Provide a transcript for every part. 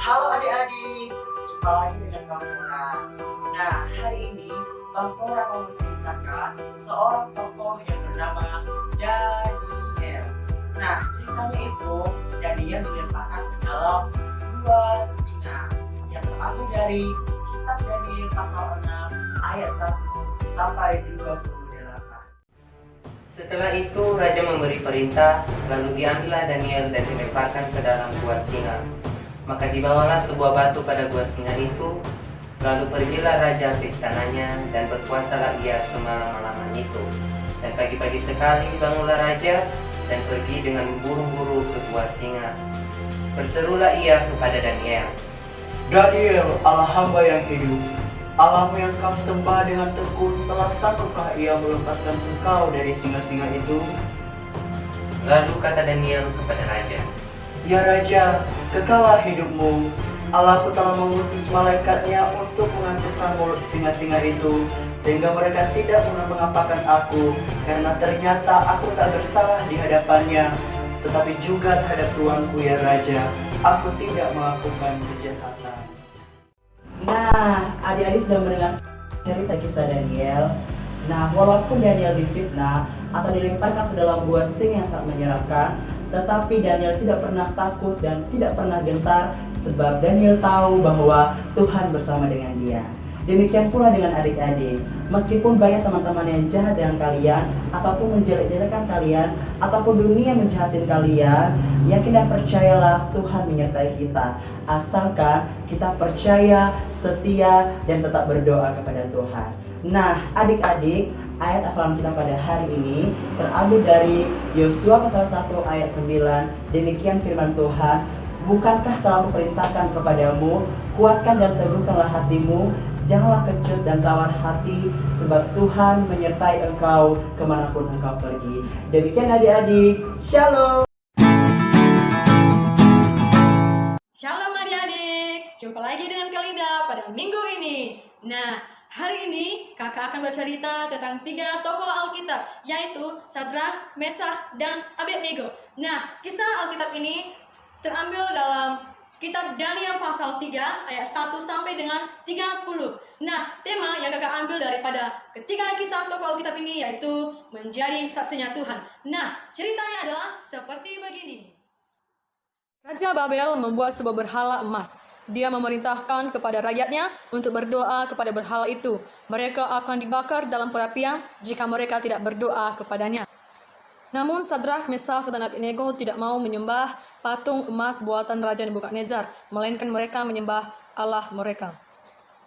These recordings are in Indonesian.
Halo adik-adik, jumpa lagi dengan Bang Fora. Nah, hari ini Bang Fora mau menceritakan seorang tokoh yang bernama Daniel. Nah, ceritanya itu Daniel dilemparkan ke dalam dua singa yang terambil dari kitab Daniel pasal 6 ayat 1 sampai 28. Setelah itu raja memberi perintah, lalu diambillah Daniel dan dilemparkan ke dalam gua singa. Maka dibawalah sebuah batu pada gua singa itu, lalu pergilah raja ke istananya dan berpuasalah ia semalam-malaman itu. Dan pagi-pagi sekali bangunlah raja dan pergi dengan buru-buru ke gua singa. Berserulah ia kepada Daniel, Daniel, Allah hamba yang hidup, Allahmu yang kau sembah dengan tekun, telah sanggupkah ia melepaskan engkau dari singa-singa itu? Lalu kata Daniel kepada raja, Ya Raja, kekalah hidupmu. Allahku telah mengutus malaikatnya untuk mengantukkan mulut singa-singa itu, sehingga mereka tidak mengapakan aku, karena ternyata aku tak bersalah di hadapannya, tetapi juga terhadap tuanku ya Raja, aku tidak melakukan kejahatan. Nah, adik-adik sudah mendengar cerita kisah Daniel. Nah, walaupun Daniel difitnah atau dilemparkan ke dalam gua singa yang sangat menyeramkan, tetapi Daniel tidak pernah takut dan tidak pernah gentar sebab Daniel tahu bahwa Tuhan bersama dengan dia. Demikian pula dengan adik-adik. Meskipun banyak teman-teman yang jahat dengan kalian, ataupun menjelek-jelekan kalian, ataupun dunia menjahatin kalian, yakin dan percayalah Tuhan menyertai kita. Asalkan kita percaya, setia, dan tetap berdoa kepada Tuhan. Nah, adik-adik, ayat hafalan kita pada hari ini terambil dari Yosua pasal 1 ayat 9. Demikian firman Tuhan, bukankah telah kuperintahkan kepadamu, kuatkan dan teguhkanlah hatimu, janganlah kecut dan tawar hati, sebab Tuhan menyertai engkau kemanapun engkau pergi. Demikian adik-adik, Shalom. Shalom adik-adik, jumpa lagi dengan Kalinda pada minggu ini. Nah, hari ini kakak akan bercerita tentang 3 tokoh Alkitab, yaitu Sadrah, Mesakh, dan Abednego. Nah, kisah Alkitab ini terambil dalam kitab Daniel pasal 3 ayat 1 sampai dengan 30. Nah, tema yang kakak ambil daripada ketiga kisah tokoh Alkitab ini yaitu menjadi saksinya Tuhan. Nah, ceritanya adalah seperti begini. Raja Babel membuat sebuah berhala emas. Dia memerintahkan kepada rakyatnya untuk berdoa kepada berhala itu. Mereka akan dibakar dalam perapian jika mereka tidak berdoa kepadanya. Namun Sadrah, Mesakh, dan Abednego tidak mau menyembah patung emas buatan Raja Nebukadnezar, melainkan mereka menyembah Allah mereka.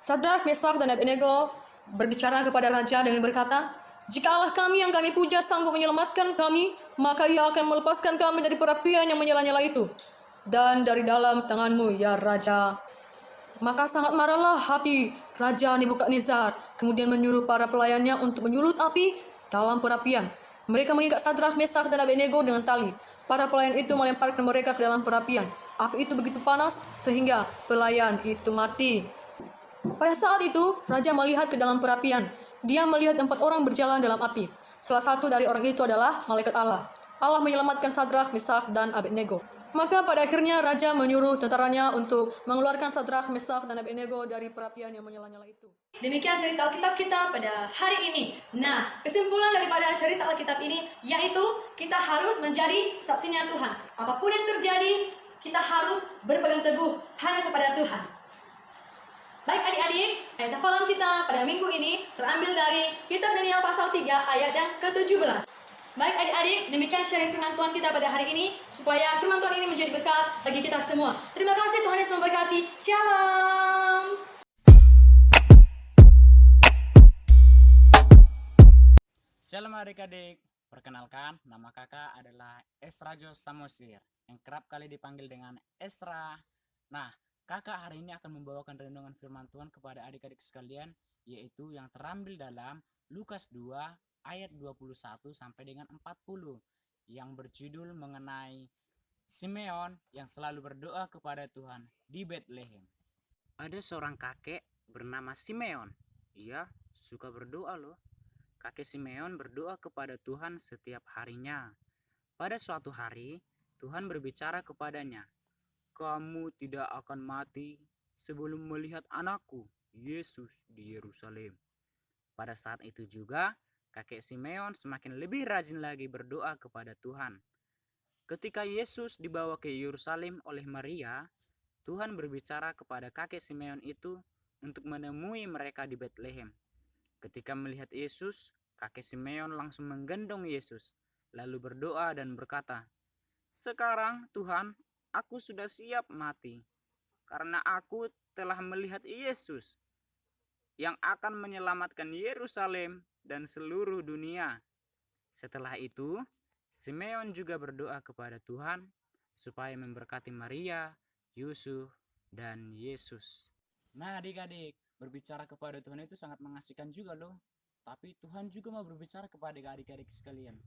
Sadrah, Mesakh, dan Abednego berbicara kepada raja dengan berkata, "Jika Allah kami yang kami puja sanggup menyelamatkan kami, maka ia akan melepaskan kami dari perapian yang menyala-nyala itu, dan dari dalam tanganmu, ya Raja." Maka sangat marahlah hati Raja Nebukadnezar, kemudian menyuruh para pelayannya untuk menyulut api dalam perapian. Mereka mengikat Sadrah, Mesakh, dan Abednego dengan tali. Para pelayan itu melemparkan mereka ke dalam perapian. Api itu begitu panas sehingga pelayan itu mati. Pada saat itu, Raja melihat ke dalam perapian. Dia melihat 4 orang berjalan dalam api. Salah satu dari orang itu adalah malaikat Allah. Allah menyelamatkan Sadrah, Mesakh, dan Abednego. Maka pada akhirnya Raja menyuruh tentaranya untuk mengeluarkan Sadrah, Mesakh, dan Abednego dari perapian yang menyala-nyala itu. Demikian cerita Alkitab kita pada hari ini. Nah, kesimpulan daripada cerita Alkitab ini yaitu kita harus menjadi saksinya Tuhan. Apapun yang terjadi, kita harus berpegang teguh hanya kepada Tuhan. Baik adik-adik, ayat hafalan kita pada minggu ini terambil dari kitab Daniel pasal 3 ayat yang ke-17. Baik adik-adik, demikian sharing firman Tuhan kita pada hari ini, supaya firman Tuhan ini menjadi berkat bagi kita semua. Terima kasih, Tuhan Yesus memberkati. Shalom. Shalom adik-adik, perkenalkan nama kakak adalah Esrajo Samosir yang kerap kali dipanggil dengan Esra. Nah, kakak hari ini akan membawakan renungan firman Tuhan kepada adik-adik sekalian, yaitu yang terambil dalam Lukas 2 ayat 21 sampai dengan 40 yang berjudul mengenai Simeon yang selalu berdoa kepada Tuhan di Bethlehem. Ada seorang kakek bernama Simeon. Ia suka berdoa loh. Kakek Simeon berdoa kepada Tuhan setiap harinya. Pada suatu hari, Tuhan berbicara kepadanya, kamu tidak akan mati sebelum melihat anakku, Yesus, di Yerusalem. Pada saat itu juga, kakek Simeon semakin lebih rajin lagi berdoa kepada Tuhan. Ketika Yesus dibawa ke Yerusalem oleh Maria, Tuhan berbicara kepada kakek Simeon itu untuk menemui mereka di Betlehem. Ketika melihat Yesus, kakek Simeon langsung menggendong Yesus, lalu berdoa dan berkata, "Sekarang Tuhan, aku sudah siap mati, karena aku telah melihat Yesus yang akan menyelamatkan Yerusalem dan seluruh dunia." Setelah itu, Simeon juga berdoa kepada Tuhan supaya memberkati Maria, Yusuf, dan Yesus. Nah, adik-adik, berbicara kepada Tuhan itu sangat mengasihkan juga loh. Tapi Tuhan juga mau berbicara kepada adik-adik sekalian.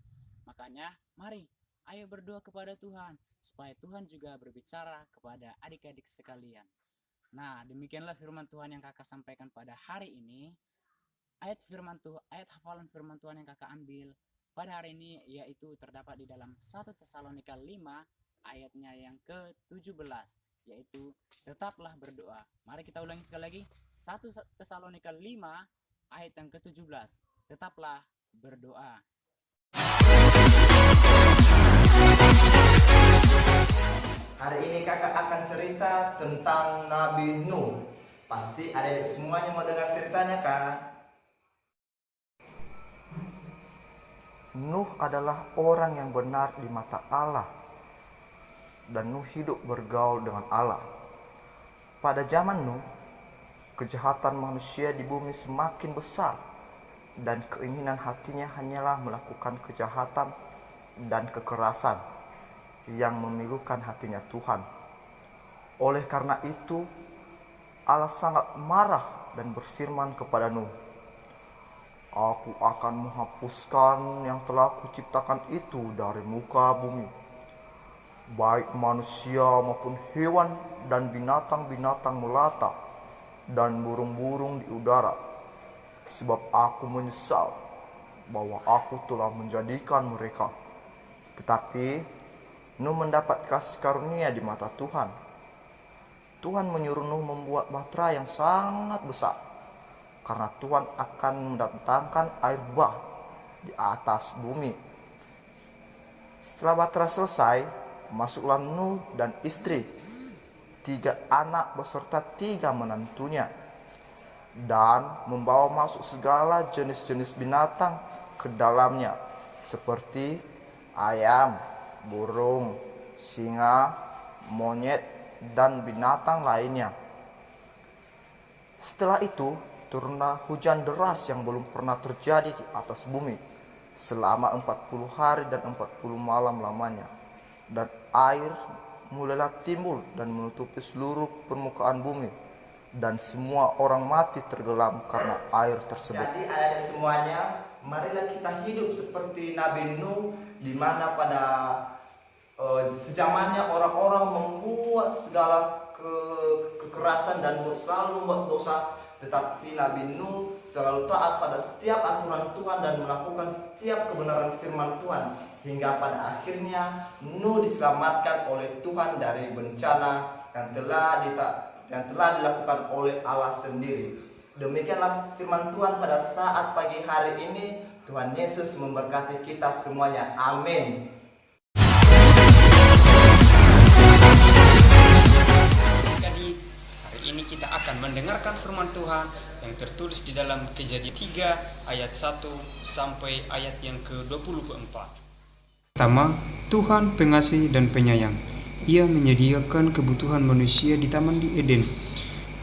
Makanya, mari, ayo berdoa kepada Tuhan, supaya Tuhan juga berbicara kepada adik-adik sekalian. Nah, demikianlah firman Tuhan yang kakak sampaikan pada hari ini. Ayat hafalan firman Tuhan yang kakak ambil pada hari ini yaitu terdapat di dalam 1 Tesalonika 5 ayatnya yang ke-17, yaitu tetaplah berdoa. Mari kita ulangi sekali lagi. 1 Tesalonika 5 ayat yang ke-17. Tetaplah berdoa. Hari ini kakak akan cerita tentang Nabi Nuh. Pasti adik-adik semuanya mau dengar ceritanya kan? Nuh adalah orang yang benar di mata Allah, dan Nuh hidup bergaul dengan Allah. Pada zaman Nuh, kejahatan manusia di bumi semakin besar, dan keinginan hatinya hanyalah melakukan kejahatan dan kekerasan yang memilukan hatinya Tuhan. Oleh karena itu, Allah sangat marah dan berfirman kepada Nuh, "Aku akan menghapuskan yang telah kuciptakan itu dari muka bumi, baik manusia maupun hewan dan binatang-binatang melata dan burung-burung di udara, sebab aku menyesal bahwa aku telah menjadikan mereka." Tetapi Nuh mendapat kasih karunia di mata Tuhan. Tuhan menyuruh Nuh membuat bahtera yang sangat besar, karena Tuhan akan mendatangkan air bah di atas bumi. Setelah bahtera selesai, masuklah Nuh dan istri, 3 anak beserta 3 menantunya, dan membawa masuk segala jenis-jenis binatang ke dalamnya, seperti ayam, burung, singa, monyet, dan binatang lainnya. Setelah itu, turunlah hujan deras yang belum pernah terjadi di atas bumi selama 40 hari dan 40 malam lamanya, dan air mulailah timbul dan menutupi seluruh permukaan bumi, dan semua orang mati tenggelam karena air tersebut. Jadi adik-adik semuanya, marilah kita hidup seperti Nabi Nuh, di mana pada sejamannya orang-orang membuat segala kekerasan dan selalu membuat dosa. Tetapi Nabi Nuh selalu taat pada setiap aturan Tuhan dan melakukan setiap kebenaran firman Tuhan, hingga pada akhirnya Nuh diselamatkan oleh Tuhan dari bencana yang telah dilakukan oleh Allah sendiri. Demikianlah firman Tuhan pada saat pagi hari ini. Tuhan Yesus memberkati kita semuanya. Amin. Ini kita akan mendengarkan firman Tuhan yang tertulis di dalam Kejadian 3 ayat 1 sampai ayat yang ke-24. Pertama, Tuhan pengasih dan penyayang. Ia menyediakan kebutuhan manusia di Taman di Eden.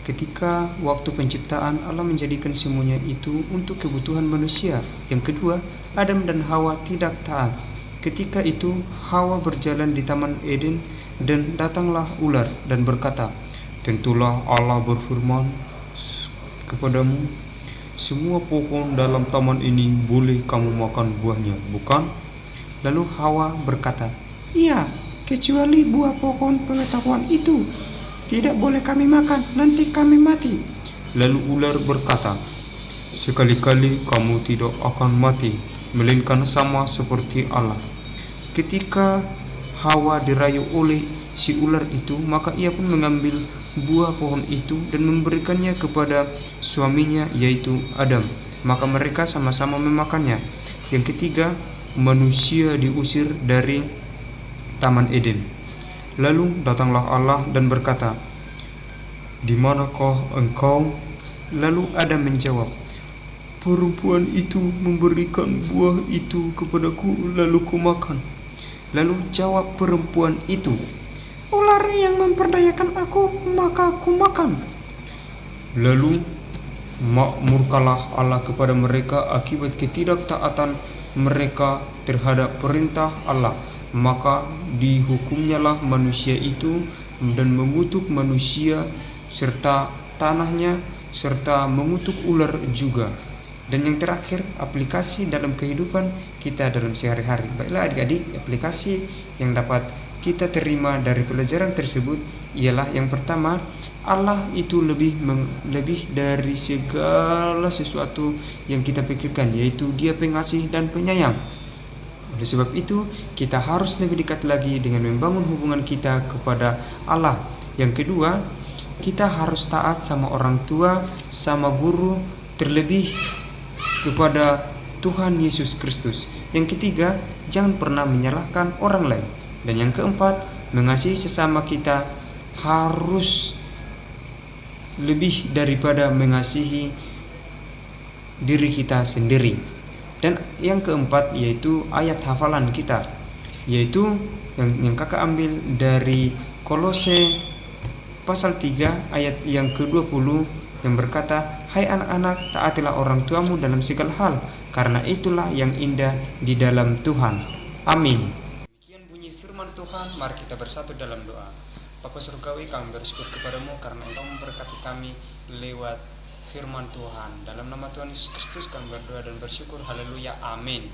Ketika waktu penciptaan, Allah menjadikan semuanya itu untuk kebutuhan manusia. Yang kedua, Adam dan Hawa tidak taat. Ketika itu, Hawa berjalan di Taman Eden dan datanglah ular dan berkata, "Tentulah Allah berfirman kepadamu, semua pohon dalam taman ini boleh kamu makan buahnya, bukan?" Lalu Hawa berkata, "Iya, kecuali buah pohon pengetahuan itu. Tidak boleh kami makan, nanti kami mati." Lalu ular berkata, "Sekali-kali kamu tidak akan mati, melainkan sama seperti Allah." Ketika Hawa dirayu oleh si ular itu, maka ia pun mengambil buah pohon itu dan memberikannya kepada suaminya, yaitu Adam. Maka mereka sama-sama memakannya. Yang ketiga, manusia diusir dari Taman Eden. Lalu datanglah Allah dan berkata, "Di manakah engkau?" Lalu Adam menjawab, "Perempuan itu memberikan buah itu kepadaku, lalu ku makan." Lalu jawab perempuan itu, "Ular yang memperdayakan aku, maka ku makan." Lalu murkalah Allah kepada mereka akibat ketidaktaatan mereka terhadap perintah Allah. Maka dihukumnyalah manusia itu dan mengutuk manusia serta tanahnya serta mengutuk ular juga. Dan yang terakhir, aplikasi dalam kehidupan kita dalam sehari-hari. Baiklah adik-adik, aplikasi yang dapat kita terima dari pelajaran tersebut ialah yang pertama, Allah itu lebih dari segala sesuatu yang kita pikirkan, yaitu Dia pengasih dan penyayang. Oleh sebab itu, kita harus lebih dekat lagi dengan membangun hubungan kita kepada Allah. Yang kedua, kita harus taat sama orang tua, sama guru, terlebih kepada Tuhan Yesus Kristus. Yang ketiga, jangan pernah menyalahkan orang lain. Dan yang keempat, mengasihi sesama kita harus lebih daripada mengasihi diri kita sendiri. Dan yang keempat yaitu ayat hafalan kita, yaitu yang kakak ambil dari Kolose pasal 3 ayat yang ke-20 yang berkata, "Hai anak-anak, taatilah orang tuamu dalam segala hal, karena itulah yang indah di dalam Tuhan." Amin. Demikian bunyi firman Tuhan, mari kita bersatu dalam doa. Bapa Surgawi, kami bersyukur kepadamu karena Engkau memberkati kami lewat firman Tuhan. Dalam nama Tuhan Yesus Kristus kami berdoa dan bersyukur. Haleluya. Amin.